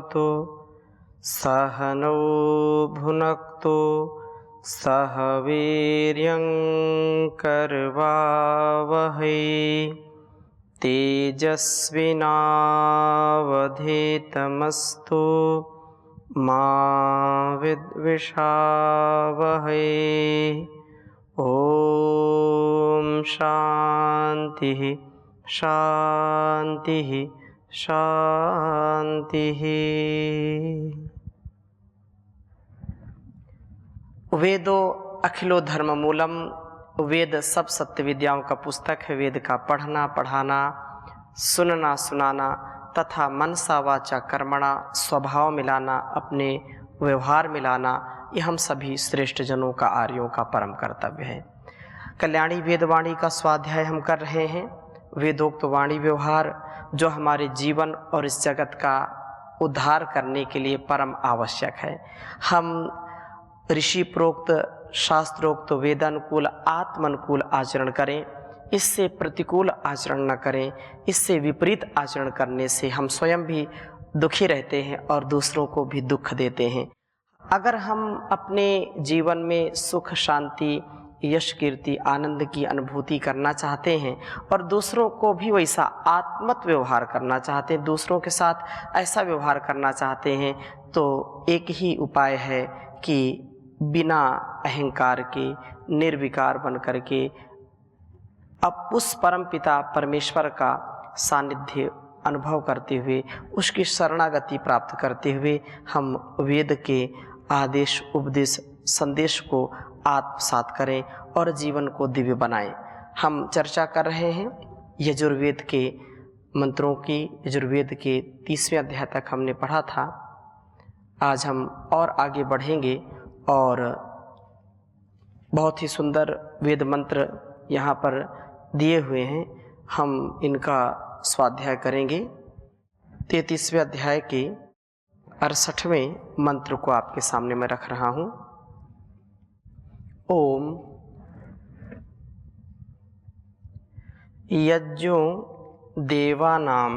भवतु सहनौ भुनक्तु सह वीर्यं करवावहै तेजस्विनावधीतमस्तु मा विद्विषावहै। ओम शांति शांति शांति। वेदो अखिलो धर्म मूलम। वेद सब सत्य विद्याओं का पुस्तक है। वेद का पढ़ना पढ़ाना, सुनना सुनाना तथा मनसा वाचा कर्मणा स्वभाव मिलाना, अपने व्यवहार मिलाना, ये हम सभी श्रेष्ठ जनों का, आर्यों का परम कर्तव्य है। कल्याणी वेदवाणी का स्वाध्याय हम कर रहे हैं। वेदोक्त वाणी व्यवहार जो हमारे जीवन और इस जगत का उद्धार करने के लिए परम आवश्यक है। हम ऋषि प्रोक्त शास्त्रोक्त वेदानुकूल आत्मानुकूल आचरण करें, इससे प्रतिकूल आचरण न करें। इससे विपरीत आचरण करने से हम स्वयं भी दुखी रहते हैं और दूसरों को भी दुख देते हैं। अगर हम अपने जीवन में सुख शांति यश कीर्ति आनंद की अनुभूति करना चाहते हैं और दूसरों को भी वैसा आत्मत व्यवहार करना चाहते हैं, दूसरों के साथ ऐसा व्यवहार करना चाहते हैं, तो एक ही उपाय है कि बिना अहंकार के निर्विकार बन करके अब उस परम पिता परमेश्वर का सानिध्य अनुभव करते हुए, उसकी शरणागति प्राप्त करते हुए हम वेद के आदेश उपदेश संदेश को आत्मसात करें और जीवन को दिव्य बनाएं। हम चर्चा कर रहे हैं यजुर्वेद के मंत्रों की। यजुर्वेद के 30वें अध्याय तक हमने पढ़ा था। आज हम और आगे बढ़ेंगे और बहुत ही सुंदर वेद मंत्र यहाँ पर दिए हुए हैं, हम इनका स्वाध्याय करेंगे। 33वें अध्याय के 68वें मंत्र को आपके सामने मैं रख रहा हूँ। ओम यज्ञो देवानाम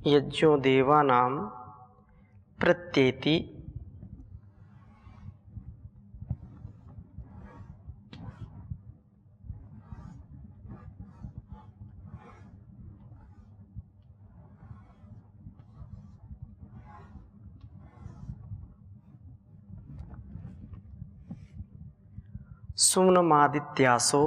यज्ञो देवानां प्रत्येति सुम्नमादित्यासो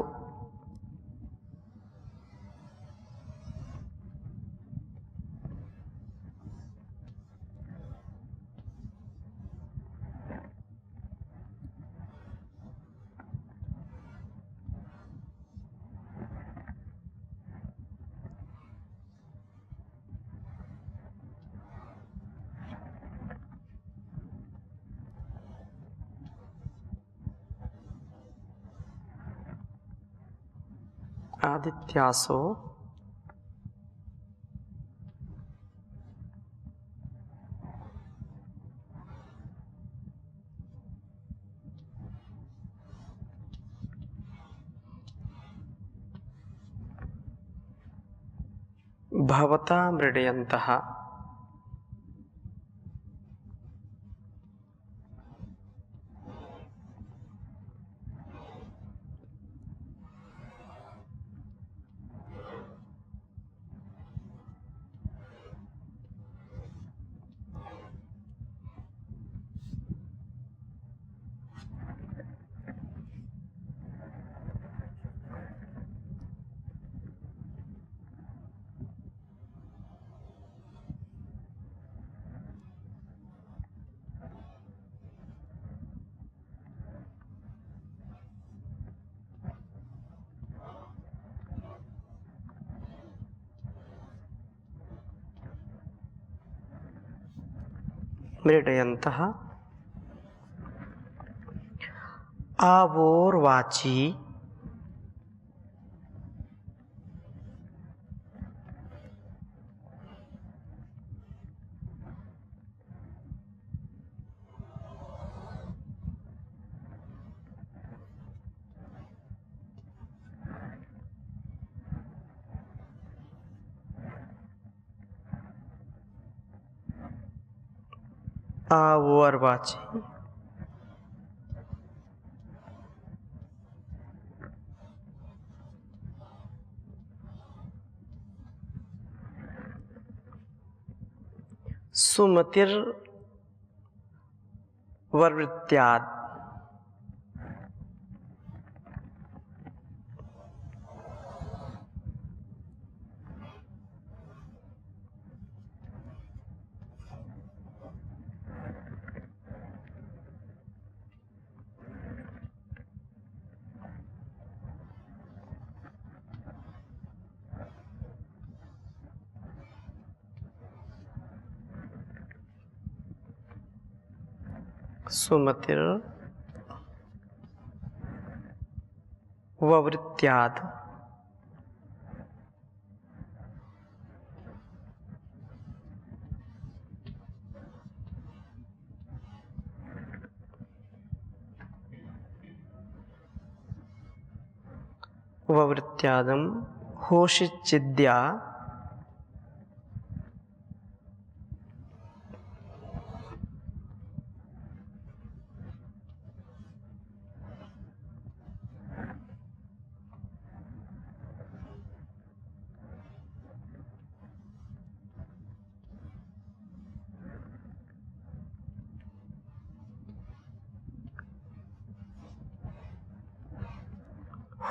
आदित्यासो भवता मृडयन्तः मृडयन्तः आवोर्वाची आवोर्वाची सुमतिर्ववृत्त्याद् सुमतिर्ववृत्त्याद् ववृत्त्यादं होशिचिद्या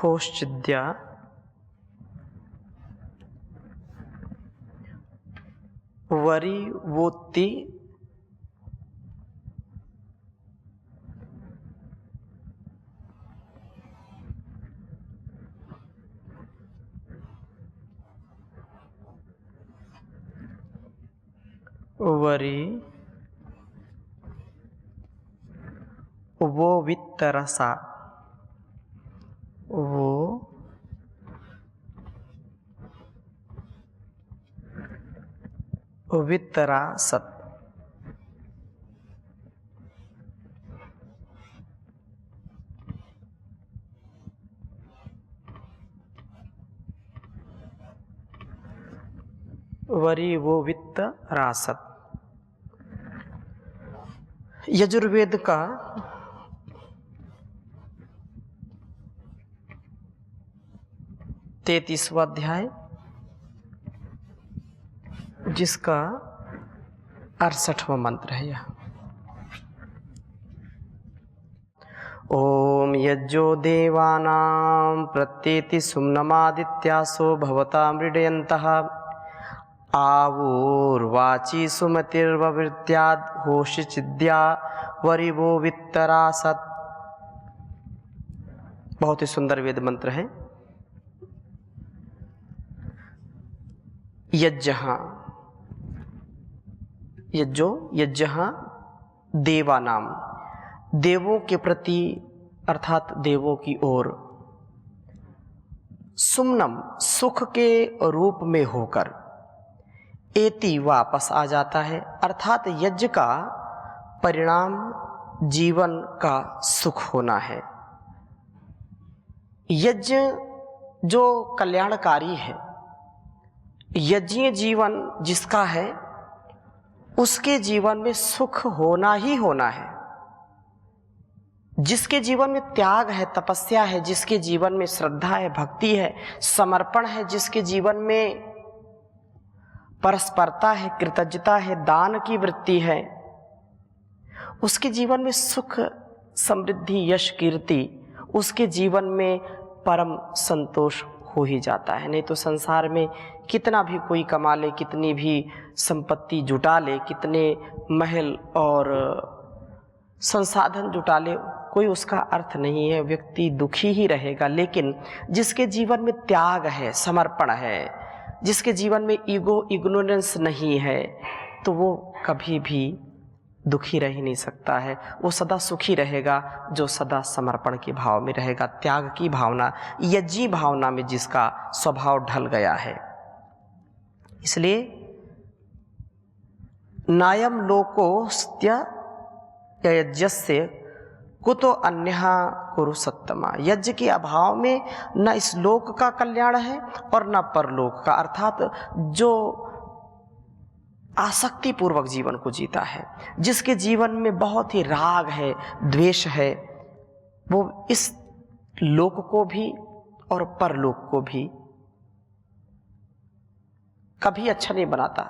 होश्चिद्या वरीवोत्ति वरी वो वित्तरसा वो वित्तरासत वरी वो वित्तरासत। यजुर्वेद का 33वां अध्याय जिसका 68वां मंत्र है यह। ओम यज्जो देवानां प्रत्येति सुम्नमादित्यासो भवता मृडयन्तः आवोर्वाची सुमतिर्ववृत्त्याद् होशिचिद्या वरिवो वित्तरासत्। बहुत ही सुंदर वेद मंत्र है। यज्जः यज्जो यज्जः देवानाम, देवों के प्रति अर्थात देवों की ओर, सुम्नम सुख के रूप में होकर, एति वापस आ जाता है अर्थात यज्ञ का परिणाम जीवन का सुख होना है। यज्ञ जो कल्याणकारी है, यज्ञीय जीवन जिसका है उसके जीवन में सुख होना ही होना है। जिसके जीवन में त्याग है, तपस्या है, जिसके जीवन में श्रद्धा है, भक्ति है, समर्पण है, जिसके जीवन में परस्परता है, कृतज्ञता है, दान की वृत्ति है, उसके जीवन में सुख, समृद्धि, यश, कीर्ति, उसके जीवन में परम संतोष हो ही जाता है। नहीं तो संसार में कितना भी कोई कमा ले, कितनी भी संपत्ति जुटा ले, कितने महल और संसाधन जुटा ले, कोई उसका अर्थ नहीं है, व्यक्ति दुखी ही रहेगा। लेकिन जिसके जीवन में त्याग है, समर्पण है, जिसके जीवन में ईगो, इग्नोरेंस नहीं है, तो वो कभी भी दुखी रह ही नहीं सकता है। वो सदा सुखी रहेगा जो सदा समर्पण के भाव में रहेगा, त्याग की भावना, यज्ञी भावना में जिसका स्वभाव ढल गया है। इसलिए नायम लोकोस्त्य यज्ञस्य कुतो अन्यहा कुरु सत्तमा। यज्ञ के अभाव में न इस लोक का कल्याण है और न परलोक का, अर्थात जो आसक्ति पूर्वक जीवन को जीता है, जिसके जीवन में बहुत ही राग है, द्वेष है, वो इस लोक को भी और परलोक को भी कभी अच्छा नहीं बनाता।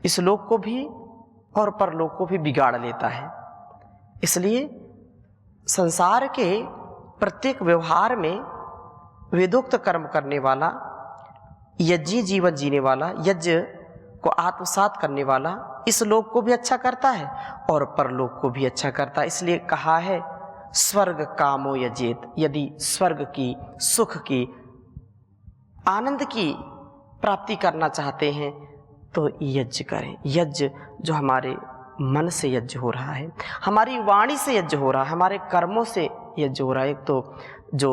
इस लोक को भी और परलोक को भी बिगाड़ लेता है। इसलिए संसार के प्रत्येक व्यवहार में वेदोक्त कर्म करने वाला, यज्ञी जीवन जीने वाला, यज्ञ को आत्मसात करने वाला इस लोक को भी अच्छा करता है और परलोक को भी अच्छा करता है। इसलिए कहा है स्वर्ग कामो यजेत, यदि स्वर्ग की, सुख की, आनंद की प्राप्ति करना चाहते हैं तो यज्ञ करें। यज्ञ जो हमारे मन से यज्ञ हो रहा है, हमारी वाणी से यज्ञ हो रहा है, हमारे कर्मों से यज्ञ हो रहा है। एक तो जो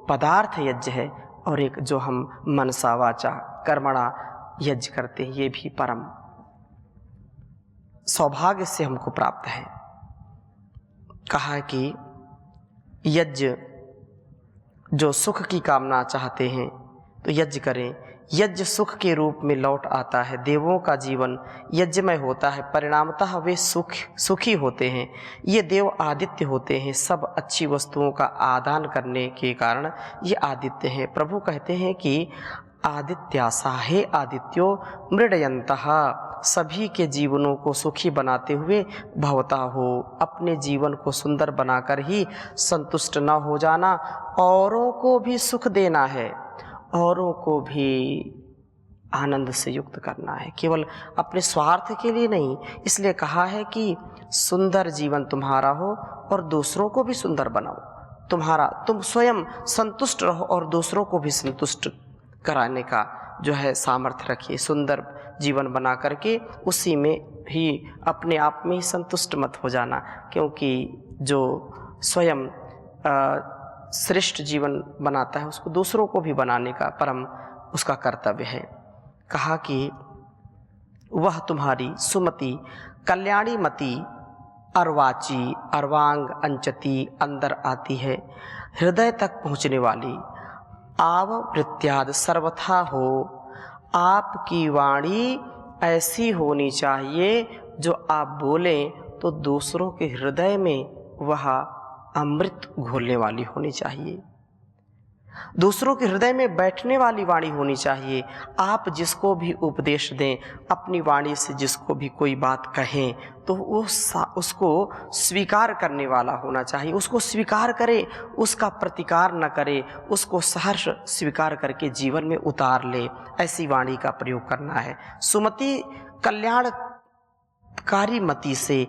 पदार्थ यज्ञ है और एक जो हम मनसा वाचा कर्मणा यज्ञ करते हैं, ये भी परम सौभाग्य से हमको प्राप्त है। कहा कि यज्ञ जो सुख की कामना चाहते हैं तो यज्ञ करें। यज्ञ सुख के रूप में लौट आता है। देवों का जीवन यज्ञमय होता है, परिणामतः वे सुखी होते हैं। ये देव आदित्य होते हैं, सब अच्छी वस्तुओं का आदान करने के कारण ये आदित्य हैं। प्रभु कहते हैं कि आदित्यासा, हे आदित्यो मृडयन्तः, सभी के जीवनों को सुखी बनाते हुए भवता हो। अपने जीवन को सुंदर बनाकर ही संतुष्ट न हो जाना, औरों को भी सुख देना है, औरों को भी आनंद से युक्त करना है, केवल अपने स्वार्थ के लिए नहीं। इसलिए कहा है कि सुंदर जीवन तुम्हारा हो और दूसरों को भी सुंदर बनाओ। तुम स्वयं संतुष्ट रहो और दूसरों को भी संतुष्ट कराने का जो है सामर्थ्य रखिए। सुंदर जीवन बना करके उसी में ही अपने आप में ही संतुष्ट मत हो जाना, क्योंकि जो स्वयं श्रेष्ठ जीवन बनाता है उसको दूसरों को भी बनाने का परम उसका कर्तव्य है। कहा कि वह तुम्हारी सुमति कल्याणी मति अर्वाची, अर्वांग अंचती, अंदर आती है, हृदय तक पहुँचने वाली, आवृत्याद सर्वथा हो। आपकी वाणी ऐसी होनी चाहिए जो आप बोलें तो दूसरों के हृदय में वह अमृत घोलने वाली होनी चाहिए, दूसरों के हृदय में बैठने वाली वाणी होनी चाहिए। आप जिसको भी उपदेश दें, अपनी वाणी से जिसको भी कोई बात कहें तो उसको स्वीकार करने वाला होना चाहिए। उसको स्वीकार करे, उसका प्रतिकार न करे, उसको सहर्ष स्वीकार करके जीवन में उतार ले, ऐसी वाणी का प्रयोग करना है। सुमति कल्याणकारी मति से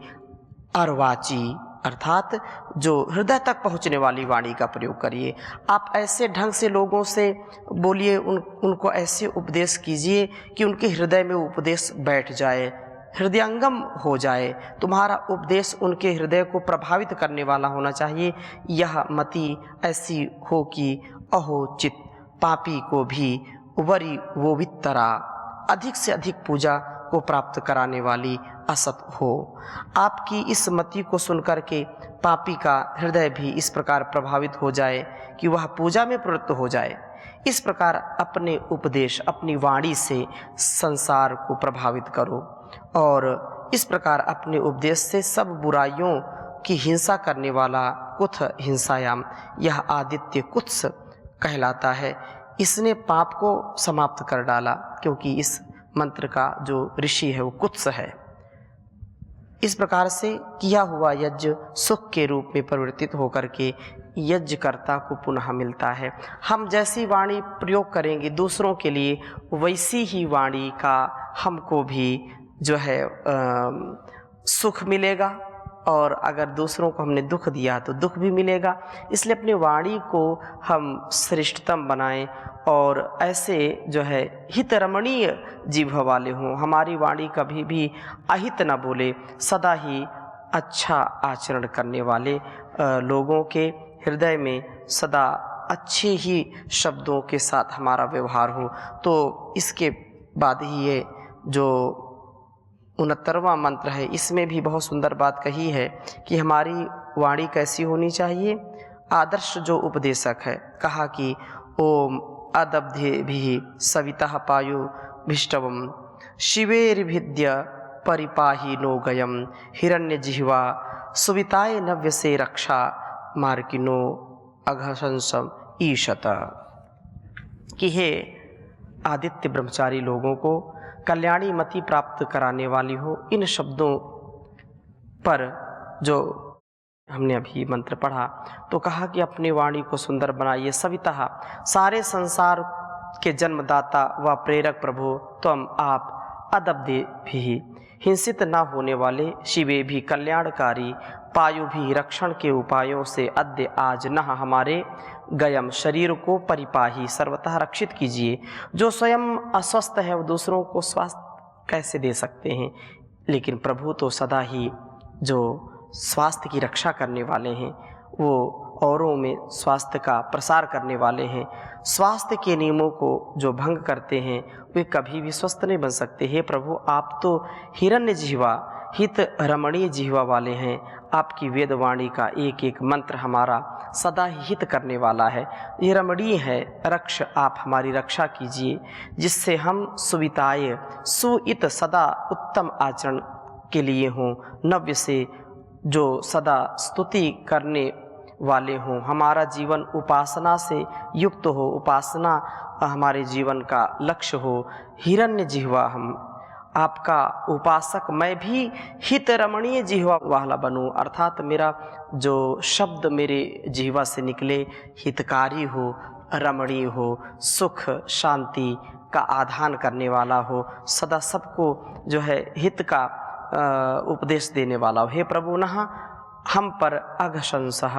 अर्वाची, अर्थात जो हृदय तक पहुंचने वाली वाणी का प्रयोग करिए। आप ऐसे ढंग से लोगों से बोलिए, उनको ऐसे उपदेश कीजिए कि उनके हृदय में उपदेश बैठ जाए, हृदयंगम हो जाए। तुम्हारा उपदेश उनके हृदय को प्रभावित करने वाला होना चाहिए। यह मति ऐसी हो कि अहोचित, पापी को भी वरी वो वित्तरा, अधिक से अधिक पूजा को प्राप्त कराने वाली असत हो। आपकी इस मति को सुनकर के पापी का हृदय भी इस प्रकार प्रभावित हो जाए कि वह पूजा में प्रवृत्त हो जाए। इस प्रकार अपने उपदेश, अपनी वाणी से संसार को प्रभावित करो और इस प्रकार अपने उपदेश से सब बुराइयों की हिंसा करने वाला कुथ हिंसायाम, यह आदित्य कुत्स कहलाता है। इसने पाप को समाप्त कर डाला, क्योंकि इस मंत्र का जो ऋषि है वो कुत्स है। इस प्रकार से किया हुआ यज्ञ सुख के रूप में परिवर्तित होकर के यज्ञकर्ता को पुनः मिलता है। हम जैसी वाणी प्रयोग करेंगे दूसरों के लिए, वैसी ही वाणी का हमको भी जो है सुख मिलेगा और अगर दूसरों को हमने दुख दिया तो दुख भी मिलेगा। इसलिए अपनी वाणी को हम श्रेष्ठतम बनाएं और ऐसे जो है हित रमणीय जीभ वाले हों। हमारी वाणी कभी भी अहित न बोले, सदा ही अच्छा आचरण करने वाले लोगों के हृदय में सदा अच्छे ही शब्दों के साथ हमारा व्यवहार हो। तो इसके बाद ही ये जो 69वां मंत्र है, इसमें भी बहुत सुंदर बात कही है कि हमारी वाणी कैसी होनी चाहिए। आदर्श जो उपदेशक है, कहा कि ओम अदब्धे भी सविता पायु भिष्टवम शिवेर्भिद्य परिपाही नो गयम हिरण्य जिह्वा सुविताय नव्य से रक्षा मार्किनो अघशंसम ईशत। कि हे आदित्य ब्रह्मचारी लोगों को कल्याणी मति प्राप्त कराने वाली हो। इन शब्दों पर जो हमने अभी मंत्र पढ़ा तो कहा कि अपनी वाणी को सुंदर बनाइए। सविता सारे संसार के जन्मदाता व प्रेरक प्रभु तुम आप अदब्धे भी हिंसित न होने वाले, शिवे भी कल्याणकारी, पायु भी रक्षण के उपायों से अद्य आज न हमारे गयम शरीर को परिपाही सर्वतः रक्षित कीजिए। जो स्वयं अस्वस्थ है वो दूसरों को स्वास्थ्य कैसे दे सकते हैं, लेकिन प्रभु तो सदा ही जो स्वास्थ्य की रक्षा करने वाले हैं, वो औरों में स्वास्थ्य का प्रसार करने वाले हैं। स्वास्थ्य के नियमों को जो भंग करते हैं वे कभी भी स्वस्थ नहीं बन सकते। हे प्रभु, आप तो हिरण्य जिह्वा हित रमणीय जिह्वा वाले हैं। आपकी वेदवाणी का एक एक मंत्र हमारा सदा ही हित करने वाला है, ये रमणीय है। रक्ष आप हमारी रक्षा कीजिए, जिससे हम सुविताय सुइत सदा उत्तम आचरण के लिए हों, नव्य से जो सदा स्तुति करने वाले हों। हमारा जीवन उपासना से युक्त हो, उपासना हमारे जीवन का लक्ष्य हो। हिरण्य जिह्वा हम आपका उपासक, मैं भी हित रमणीय जिह्वा वाला बनूं, अर्थात मेरा जो शब्द मेरे जिह्वा से निकले हितकारी हो, रमणीय हो, सुख शांति का आधान करने वाला हो, सदा सबको जो है हित का उपदेश देने वाला हो। हे प्रभु, न हम पर अघशंसः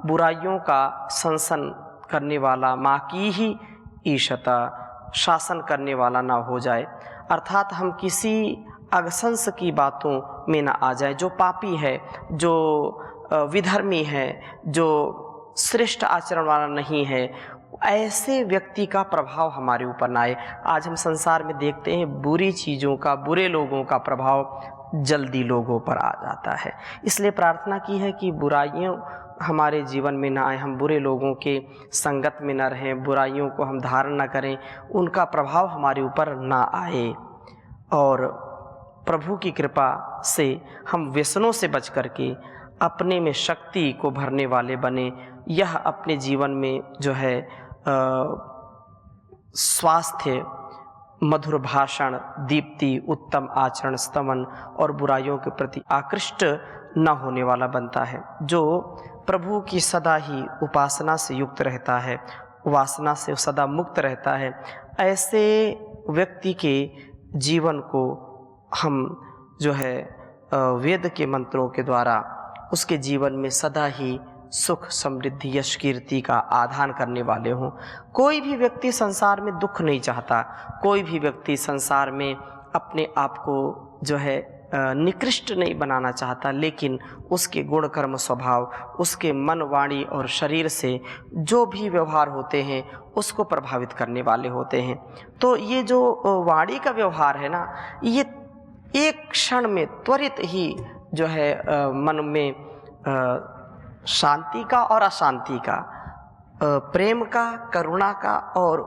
बुराइयों का संसन करने वाला, माँ की ही ईशता शासन करने वाला ना हो जाए, अर्थात हम किसी अघशंस की बातों में ना आ जाए। जो पापी है, जो विधर्मी है, जो श्रेष्ठ आचरण वाला नहीं है, ऐसे व्यक्ति का प्रभाव हमारे ऊपर ना आए। आज हम संसार में देखते हैं बुरी चीज़ों का, बुरे लोगों का प्रभाव जल्दी लोगों पर आ जाता है। इसलिए प्रार्थना की है कि बुराइयों हमारे जीवन में ना आए, हम बुरे लोगों के संगत में न रहें, बुराइयों को हम धारण न करें, उनका प्रभाव हमारे ऊपर ना आए। और प्रभु की कृपा से हम व्यसनों से बच करके अपने में शक्ति को भरने वाले बने। यह अपने जीवन में जो है स्वास्थ्य, मधुर भाषण, दीप्ति, उत्तम आचरण, स्तमन और बुराइयों के प्रति आकृष्ट न होने वाला बनता है। जो प्रभु की सदा ही उपासना से युक्त रहता है, वासना से सदा मुक्त रहता है, ऐसे व्यक्ति के जीवन को हम जो है वेद के मंत्रों के द्वारा उसके जीवन में सदा ही सुख, समृद्धि, यश, कीर्ति का आधान करने वाले हों। कोई भी व्यक्ति संसार में दुख नहीं चाहता, कोई भी व्यक्ति संसार में अपने आप को जो है निकृष्ट नहीं बनाना चाहता, लेकिन उसके गुण, कर्म, स्वभाव, उसके मन, वाणी और शरीर से जो भी व्यवहार होते हैं उसको प्रभावित करने वाले होते हैं। तो ये जो वाणी का व्यवहार है ना, ये एक क्षण में त्वरित ही जो है मन में शांति का और अशांति का, प्रेम का, करुणा का और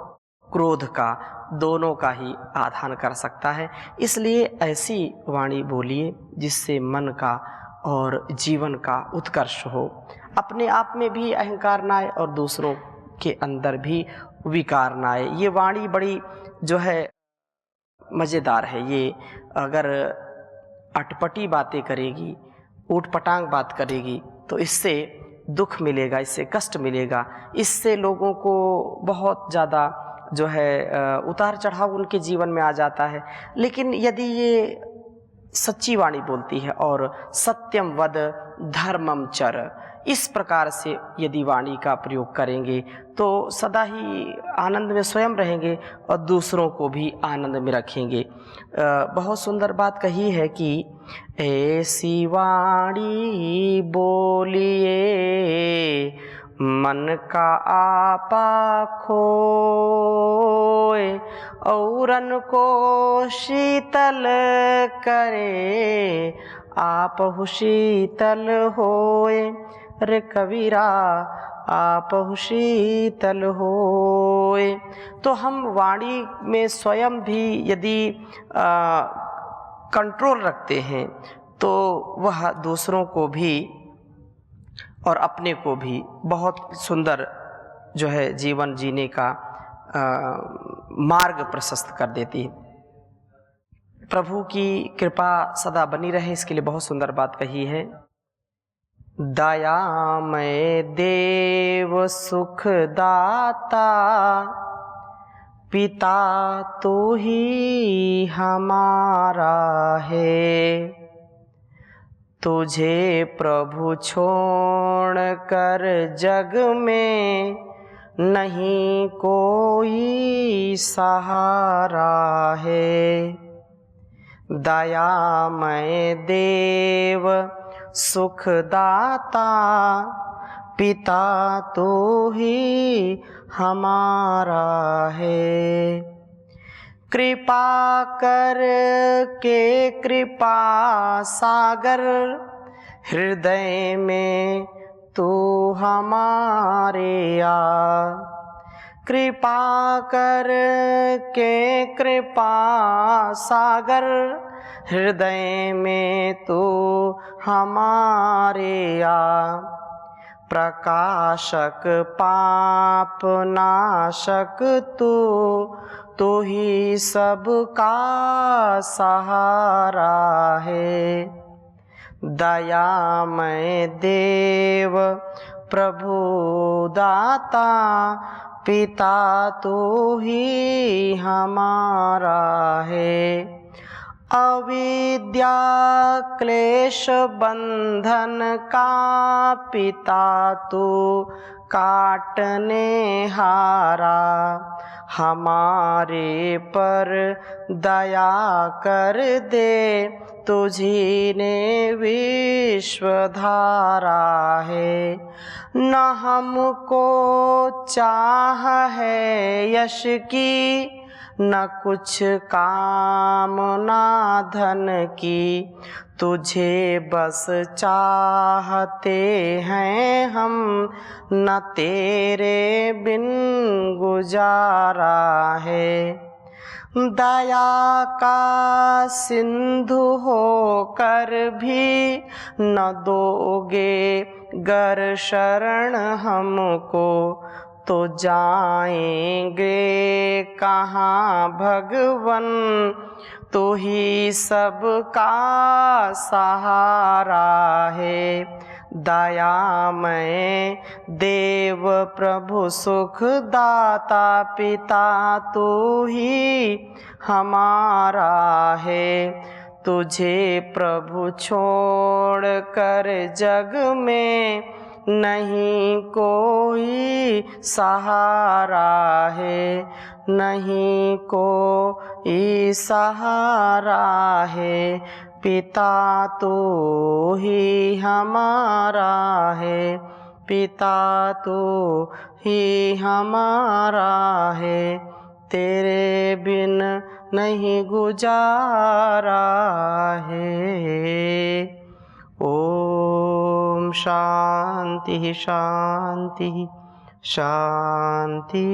क्रोध का, दोनों का ही आधान कर सकता है। इसलिए ऐसी वाणी बोलिए जिससे मन का और जीवन का उत्कर्ष हो, अपने आप में भी अहंकार ना आए और दूसरों के अंदर भी विकार ना आए। ये वाणी बड़ी जो है मज़ेदार है। ये अगर अटपटी बातें करेगी, ऊटपटांग बात करेगी तो इससे दुख मिलेगा, इससे कष्ट मिलेगा, इससे लोगों को बहुत ज़्यादा जो है उतार चढ़ाव उनके जीवन में आ जाता है। लेकिन यदि ये सच्ची वाणी बोलती है और सत्यम वद धर्मम चर, इस प्रकार से यदि वाणी का प्रयोग करेंगे तो सदा ही आनंद में स्वयं रहेंगे और दूसरों को भी आनंद में रखेंगे। बहुत सुंदर बात कही है कि ऐसी वाणी बोलिए मन का आपा खोए, औरन को शीतल करे आपहु शीतल होए। रे कबीरा आपहु शीतल होए। तो हम वाणी में स्वयं भी यदि कंट्रोल रखते हैं तो वह दूसरों को भी और अपने को भी बहुत सुंदर जो है जीवन जीने का मार्ग प्रशस्त कर देती है। प्रभु की कृपा सदा बनी रहे, इसके लिए बहुत सुंदर बात कही है। दयामय देव सुख दाता पिता तो ही हमारा है, तुझे प्रभु छोड़ कर जग में नहीं कोई सहारा है। दयामय देव सुख दाता पिता तो ही हमारा है, कृपा कर के कृपा सागर हृदय में तू हमारे आ। कृपा कर के कृपा सागर हृदय में तू हमारे आ। प्रकाशक पाप नाशक तू ही सबका सहारा है। दयामय देव प्रभु दाता पिता तो ही हमारा है। अविद्या क्लेश बंधन का पिता तू काटने हारा, हमारे पर दया कर दे तुझी ने विश्व धारा है। न हमको चाह है यश की न कुछ कामना धन की, तुझे बस चाहते हैं हम न तेरे बिन गुजारा है। दया का सिंधु होकर भी न दोगे गर शरण हमको, तो जाएंगे कहाँ भगवन तो ही सबका सहारा है। दयामय देव प्रभु सुख दाता पिता तू ही हमारा है। तुझे प्रभु छोड़ कर जग में नहीं कोई सहारा है, नहीं कोई सहारा है। पिता तो ही हमारा है, पिता तो ही हमारा है, तेरे बिन नहीं गुजारा है। ओम शांति शांति शांति।